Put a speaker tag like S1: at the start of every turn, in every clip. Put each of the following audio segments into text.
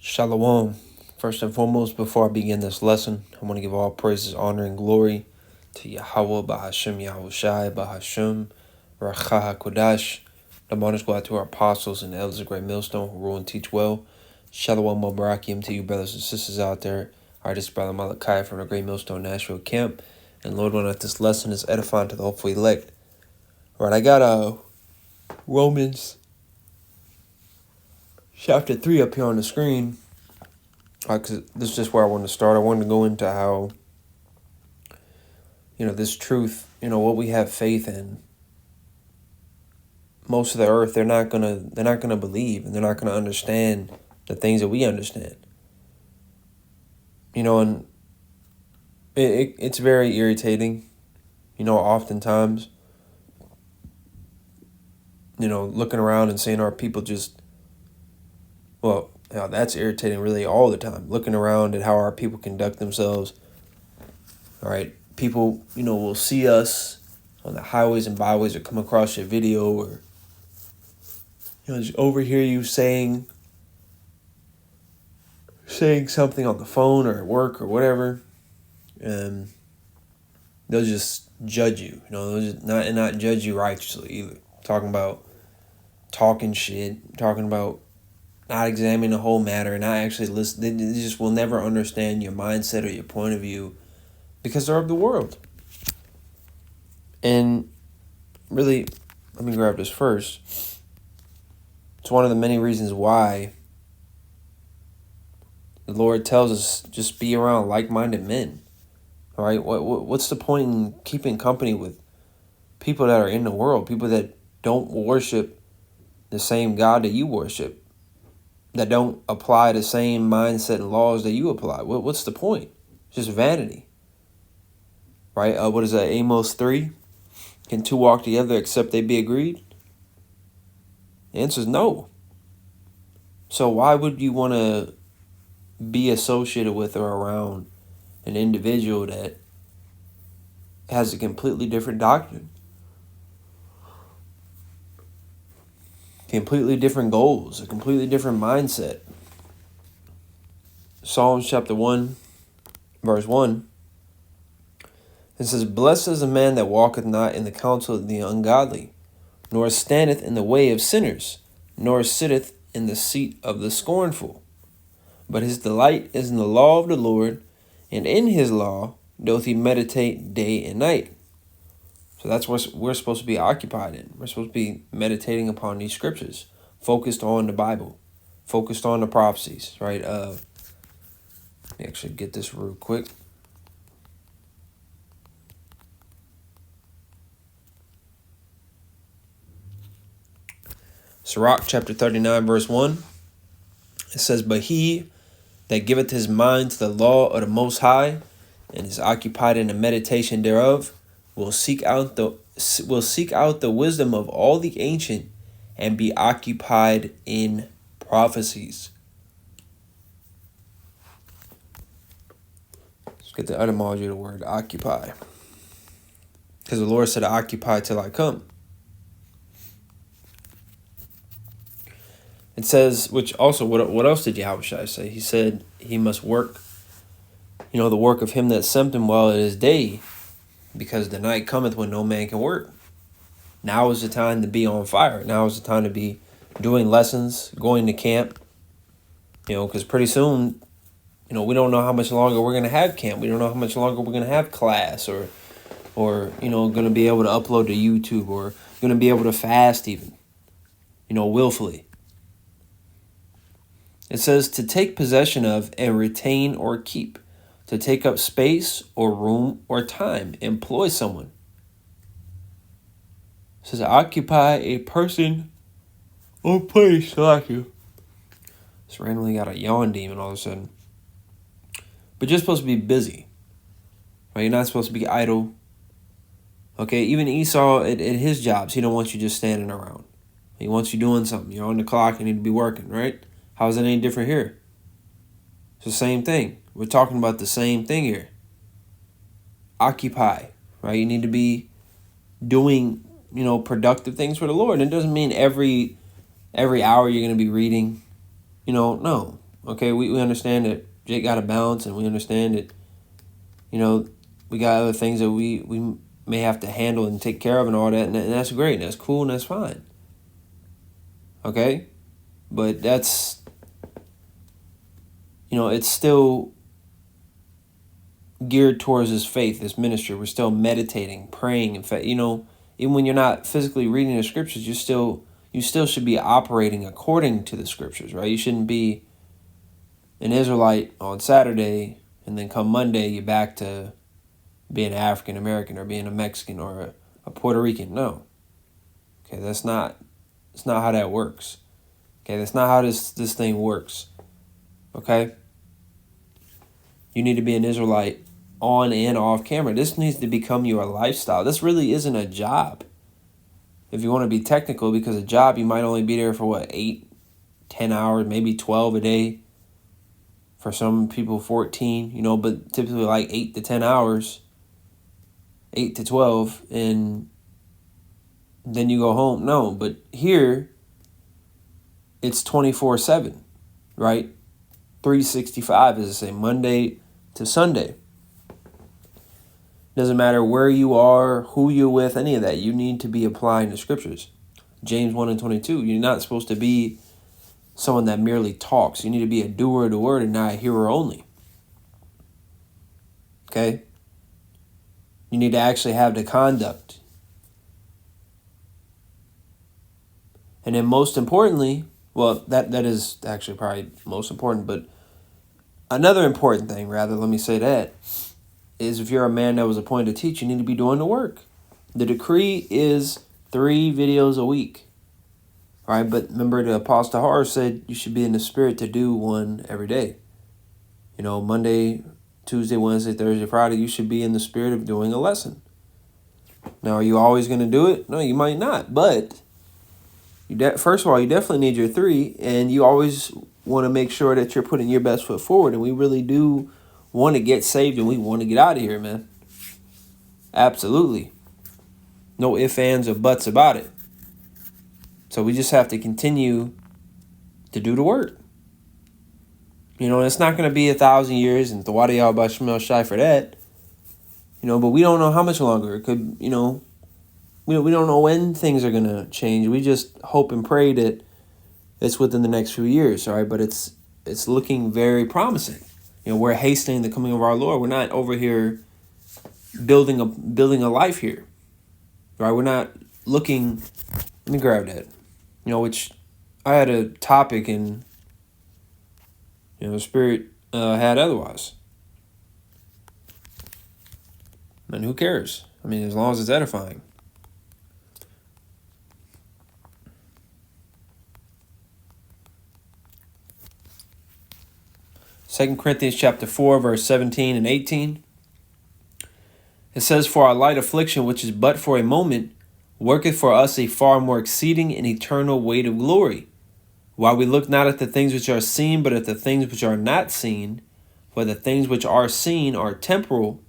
S1: Shalom. First and foremost, before I begin this lesson, I want to give all praises, honor, and glory to Yahweh, Bahashem, Yahushai, Bahashem, Racha HaKodash. The honors go out to our apostles and elders of Great Millstone who rule and teach well. Shalom Mobarakim to you brothers and sisters out there. Our this brother Malachi from the Great Millstone Nashville camp. And Lord, when this lesson is edifying to the hopeful elect. All right, I got Romans chapter 3 up here on the screen. Cause this is just where I want to start. I wanted to go into how, this truth, what we have faith in. Most of the earth, they're not gonna believe, and they're not gonna understand the things that we understand. And it's very irritating, oftentimes, looking around and seeing our people just, that's irritating really all the time. Looking around at how our people conduct themselves. All right. People, will see us on the highways and byways or come across your video or, just overhear you saying something on the phone or at work or whatever. And they'll just judge you, they'll just not judge you righteously either. Talking shit, talking about not examining the whole matter, not actually listen. They just will never understand your mindset or your point of view because they're of the world. And really, let me grab this first. It's one of the many reasons why the Lord tells us just be around like-minded men. All right, what's the point in keeping company with people that are in the world, people that don't worship the same God that you worship, that don't apply the same mindset and laws that you apply? What's the point? It's just vanity. Right? What is that? Amos 3? Can two walk together except they be agreed? The answer is no. So why would you want to be associated with or around an individual that has a completely different doctrine? Completely different goals, a completely different mindset. Psalms chapter 1, verse 1. It says, "Blessed is the man that walketh not in the counsel of the ungodly, nor standeth in the way of sinners, nor sitteth in the seat of the scornful. But his delight is in the law of the Lord, and in his law doth he meditate day and night." So that's what we're supposed to be occupied in. We're supposed to be meditating upon these scriptures, focused on the Bible, focused on the prophecies, right? Let me actually get this real quick. Sirach chapter 39, verse 1. It says, "But he that giveth his mind to the law of the Most High, and is occupied in the meditation thereof, will seek out the wisdom of all the ancient, and be occupied in prophecies." Let's get the etymology of the word occupy. Because the Lord said, "Occupy till I come." It says, which also, what else did Yahushua say? He said he must work, the work of him that sent him while it is day, because the night cometh when no man can work. Now is the time to be on fire. Now is the time to be doing lessons, going to camp, because pretty soon, we don't know how much longer we're going to have camp. We don't know how much longer we're going to have class or going to be able to upload to YouTube or going to be able to fast even, willfully. It says to take possession of and retain or keep, to take up space or room or time, employ someone. It says occupy a person or place. Like you. Just randomly got a yawn demon all of a sudden. But you're supposed to be busy. Right? You're not supposed to be idle. Okay, even Esau at his jobs, he don't want you just standing around. He wants you doing something. You're on the clock, you need to be working, right? How is that any different here? It's the same thing. We're talking about the same thing here. Occupy, right? You need to be doing, productive things for the Lord. And it doesn't mean every hour you're going to be reading, no. Okay, we understand that Jake got a balance, and we understand that, we got other things that we may have to handle and take care of and all that, and that's great, and that's cool, and that's fine. Okay? But that's, it's still geared towards his faith, his ministry. We're still meditating, praying. In fact, even when you're not physically reading the scriptures, you still should be operating according to the scriptures, right? You shouldn't be an Israelite on Saturday and then come Monday you're back to being African American or being a Mexican or a Puerto Rican. No. Okay, that's not how that works. Okay, that's not how this thing works. Okay? You need to be an Israelite on and off camera. This needs to become your lifestyle. This really isn't a job. If you want to be technical, because a job you might only be there for 8, 10 hours, maybe 12 a day. For some people 14, but typically like 8 to 10 hours, 8 to 12, and then you go home. No, but here it's 24/7, right? 365, as I say, Monday to Sunday. Doesn't matter where you are, who you're with, any of that. You need to be applying the scriptures. James 1:22, you're not supposed to be someone that merely talks. You need to be a doer of the word and not a hearer only. Okay? You need to actually have the conduct. And then most importantly, well, that is actually probably most important, but another important thing, let me say that, is if you're a man that was appointed to teach, you need to be doing the work. The decree is 3 videos a week. All right, but remember the Apostle Har said you should be in the spirit to do one every day. Monday, Tuesday, Wednesday, Thursday, Friday, you should be in the spirit of doing a lesson. Now, are you always going to do it? No, you might not. But first of all, you definitely need your 3, and you always want to make sure that you're putting your best foot forward. And we really do want to get saved, and we want to get out of here, man. Absolutely. No ifs, ands, or buts about it. So we just have to continue to do the work. It's not going to be 1,000 years, and Thawadi al-Bashmel shy for that. But we don't know how much longer. It could, we don't know when things are going to change. We just hope and pray that it's within the next few years, all right? But it's looking very promising. We're hastening the coming of our Lord. We're not over here building a life here, right? We're not looking. Let me grab that. Which I had a topic and the Spirit had otherwise. And who cares? As long as it's edifying. Second Corinthians chapter 4, verse 17 and 18. It says, "For our light affliction, which is but for a moment, worketh for us a far more exceeding and eternal weight of glory. While we look not at the things which are seen, but at the things which are not seen. For the things which are seen are temporal,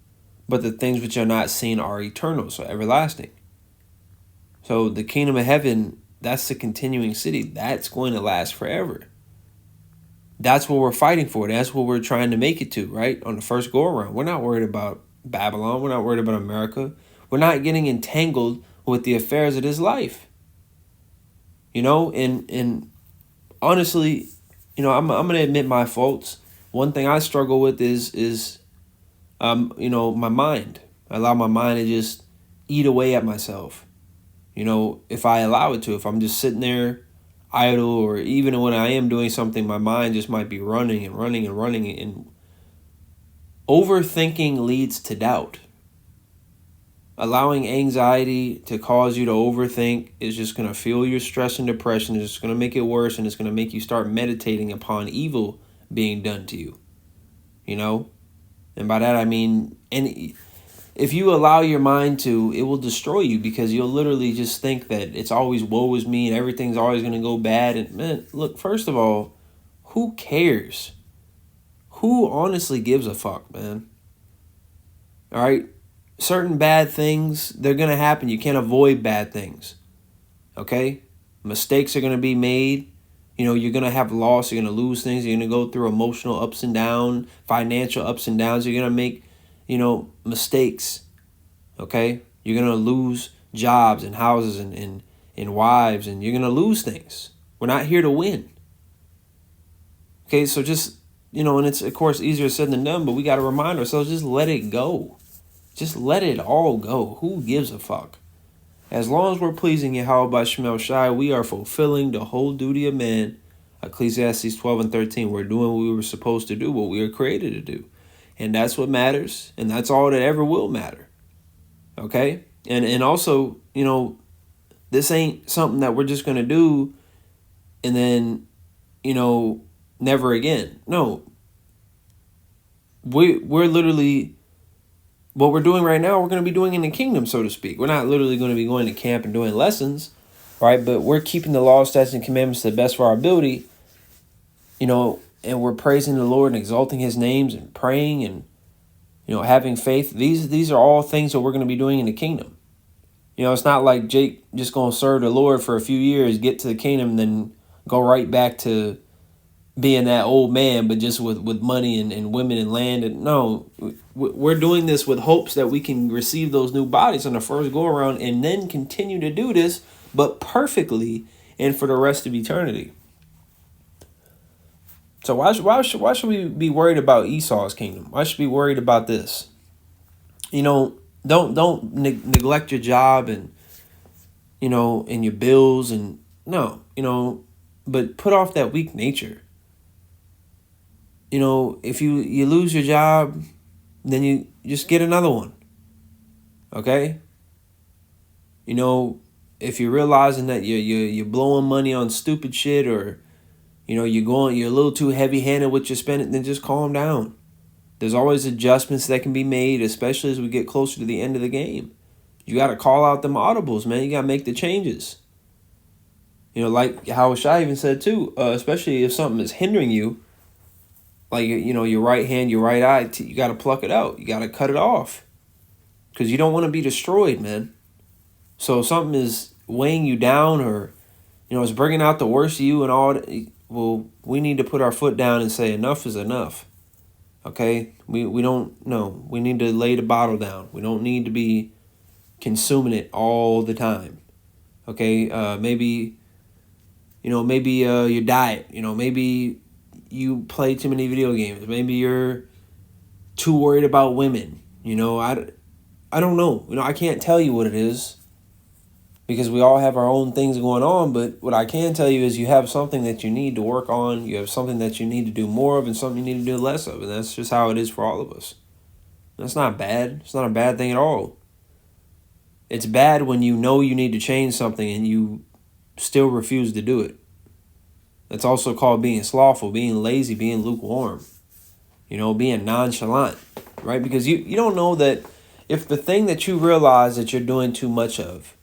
S1: but the things which are not seen are eternal," so everlasting. So the kingdom of heaven, that's the continuing city. That's going to last forever. That's what we're fighting for. That's what we're trying to make it to, right? On the first go around. We're not worried about Babylon. We're not worried about America. We're not getting entangled with the affairs of this life. And honestly, I'm going to admit my faults. One thing I struggle with is my mind. I allow my mind to just eat away at myself. If I allow it to, if I'm just sitting there idle, or even when I am doing something, my mind just might be running and running and running, and overthinking leads to doubt. Allowing anxiety to cause you to overthink is just going to fuel your stress and depression. It's just going to make it worse, and it's going to make you start meditating upon evil being done to you. And by that I mean, and if you allow your mind to, it will destroy you, because you'll literally just think that it's always woe is me and everything's always going to go bad. And man, look, first of all, who cares? Who honestly gives a fuck, man? All right? Certain bad things, they're going to happen. You can't avoid bad things. Okay? Mistakes are going to be made. You're going to have loss. You're going to lose things. You're going to go through emotional ups and downs, financial ups and downs. You're going to make, mistakes. Okay? You're going to lose jobs and houses and wives, and you're going to lose things. We're not here to win. Okay? So just, and it's, of course, easier said than done, but we got to remind ourselves, just let it go. Just let it all go. Who gives a fuck? As long as we're pleasing Yahweh by Shemel Shai, we are fulfilling the whole duty of man. Ecclesiastes 12 and 13. We're doing what we were supposed to do, what we were created to do. And that's what matters. And that's all that ever will matter. Okay? And also, this ain't something that we're just going to do and then, never again. No. We're literally... What we're doing right now, we're going to be doing in the kingdom, so to speak. We're not literally going to be going to camp and doing lessons, right? But we're keeping the law, statutes, and commandments to the best of our ability, and we're praising the Lord and exalting his names and praying and, having faith. These are all things that we're going to be doing in the kingdom. It's not like Jake just going to serve the Lord for a few years, get to the kingdom, and then go right back to being that old man, but just with money and women and land. And no, we're doing this with hopes that we can receive those new bodies on the first go around and then continue to do this, but perfectly and for the rest of eternity. So why should we be worried about Esau's kingdom? Why should we be worried about this? Don't neglect your job and and your bills and no, but put off that weak nature. If you lose your job, then you just get another one. Okay? If you're realizing that you're blowing money on stupid shit, or you're a little too heavy-handed with your spending, then just calm down. There's always adjustments that can be made, especially as we get closer to the end of the game. You got to call out them audibles, man. You got to make the changes. Like how Shai even said too, especially if something is hindering you, like, your right hand, your right eye, you got to pluck it out. You got to cut it off. Because you don't want to be destroyed, man. So if something is weighing you down or, it's bringing out the worst of you and all that, well, we need to put our foot down and say enough is enough. Okay? We don't, no. We need to lay the bottle down. We don't need to be consuming it all the time. Okay? Maybe your diet. Maybe you play too many video games. Maybe you're too worried about women. I don't know. I can't tell you what it is because we all have our own things going on. But what I can tell you is you have something that you need to work on. You have something that you need to do more of and something you need to do less of. And that's just how it is for all of us. That's not bad. It's not a bad thing at all. It's bad when you know you need to change something and you still refuse to do it. That's also called being slothful, being lazy, being lukewarm, being nonchalant, right? Because you don't know that if the thing that you realize that you're doing too much of,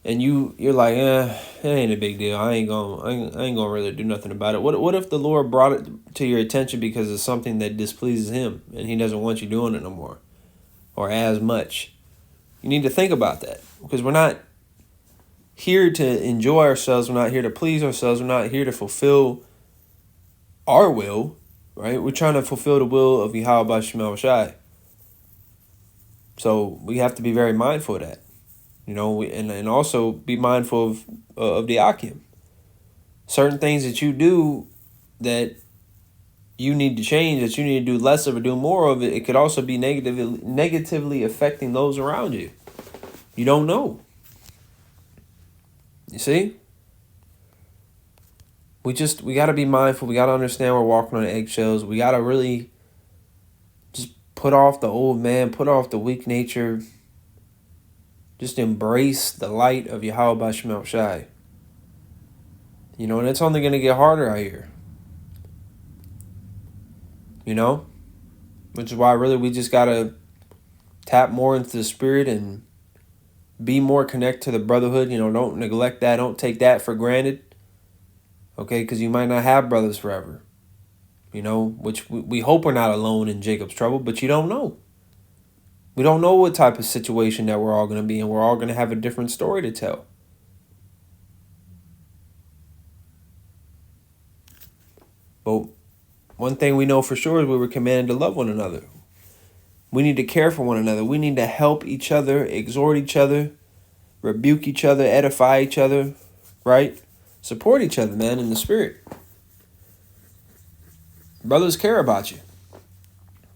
S1: and you're like, it ain't a big deal. I ain't gonna really do nothing about it. What if the Lord brought it to your attention because it's something that displeases him and he doesn't want you doing it no more or as much? You need to think about that because we're not here to enjoy ourselves. We're not here to please ourselves. We're not here to fulfill our will, right? We're trying to fulfill the will of Yahweh Shemel Shai. So we have to be very mindful of that, and also be mindful of the Akim. Certain things that you do that you need to change, that you need to do less of or do more of it, it could also be negatively affecting those around you. You don't know. You see? We got to be mindful. We got to understand we're walking on eggshells. We got to really just put off the old man, put off the weak nature. Just embrace the light of Yahweh Shemel Shai. And it's only going to get harder out here. Which is why really we just got to tap more into the spirit and be more connected to the brotherhood. Don't neglect that. Don't take that for granted. Okay, because you might not have brothers forever. Which we hope we're not alone in Jacob's trouble, but you don't know. We don't know what type of situation that we're all going to be in. We're all going to have a different story to tell. But one thing we know for sure is we were commanded to love one another. We need to care for one another. We need to help each other, exhort each other, rebuke each other, edify each other, right? Support each other, man, in the spirit. Brothers care about you.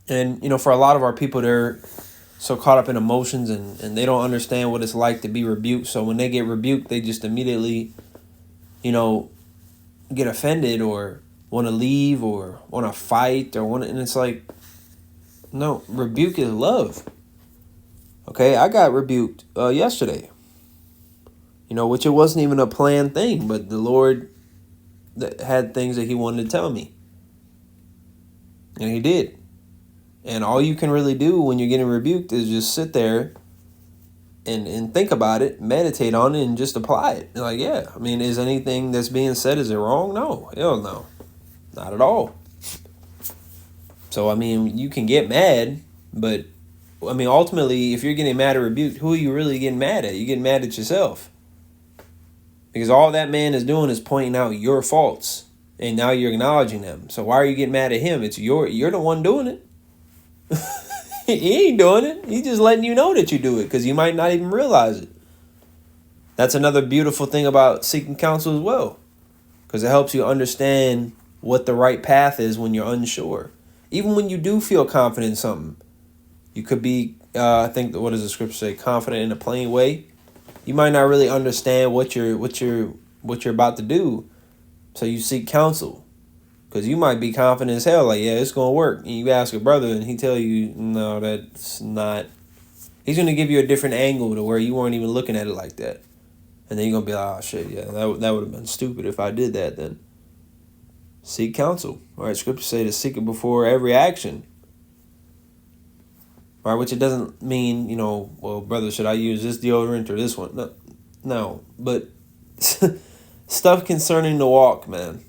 S1: And, for a lot of our people, they're so caught up in emotions and they don't understand what it's like to be rebuked. So when they get rebuked, they just immediately, get offended or want to leave or want to fight and it's like, no, rebuke is love. Okay, I got rebuked yesterday, which it wasn't even a planned thing, but the Lord that had things that he wanted to tell me. And he did. And all you can really do when you're getting rebuked is just sit there and think about it, meditate on it, and just apply it. Like, yeah, is anything that's being said, is it wrong? No, hell no, not at all. So, you can get mad, but, ultimately, if you're getting mad or rebuked, who are you really getting mad at? You're getting mad at yourself. Because all that man is doing is pointing out your faults, and now you're acknowledging them. So why are you getting mad at him? You're the one doing it. He ain't doing it. He's just letting you know that you do it because you might not even realize it. That's another beautiful thing about seeking counsel as well, because it helps you understand what the right path is when you're unsure. Even when you do feel confident in something, you could be, I think, what does the scripture say? Confident in a plain way. You might not really understand what you're about to do, so you seek counsel. Because you might be confident as hell, like, yeah, it's going to work. And you ask a brother and he tell you, no, that's not. He's going to give you a different angle to where you weren't even looking at it like that. And then you're going to be like, oh, shit, yeah, that would have been stupid if I did that then. Seek counsel. All right, scripture say to seek it before every action. All right, which it doesn't mean, well, brother, should I use this deodorant or this one? No. But stuff concerning the walk, man.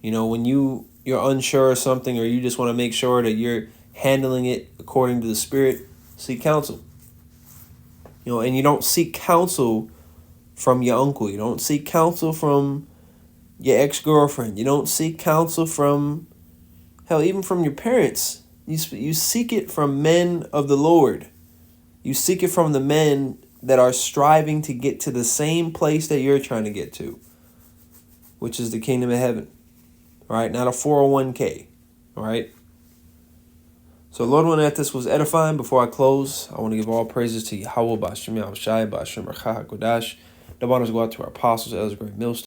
S1: When you're unsure of something or you just want to make sure that you're handling it according to the Spirit, seek counsel. And you don't seek counsel from your uncle. You don't seek counsel from your ex-girlfriend. You don't seek counsel from, hell, even from your parents. You seek it from men of the Lord. You seek it from the men that are striving to get to the same place that you're trying to get to, which is the kingdom of heaven. All right, not a 401k. All right. So, Lord, when this was edifying, before I close, I want to give all praises to Yahweh, Bashim Yahushai, Bashim Rachah HaKodash. The honors go out to our apostles, elders, great millstones.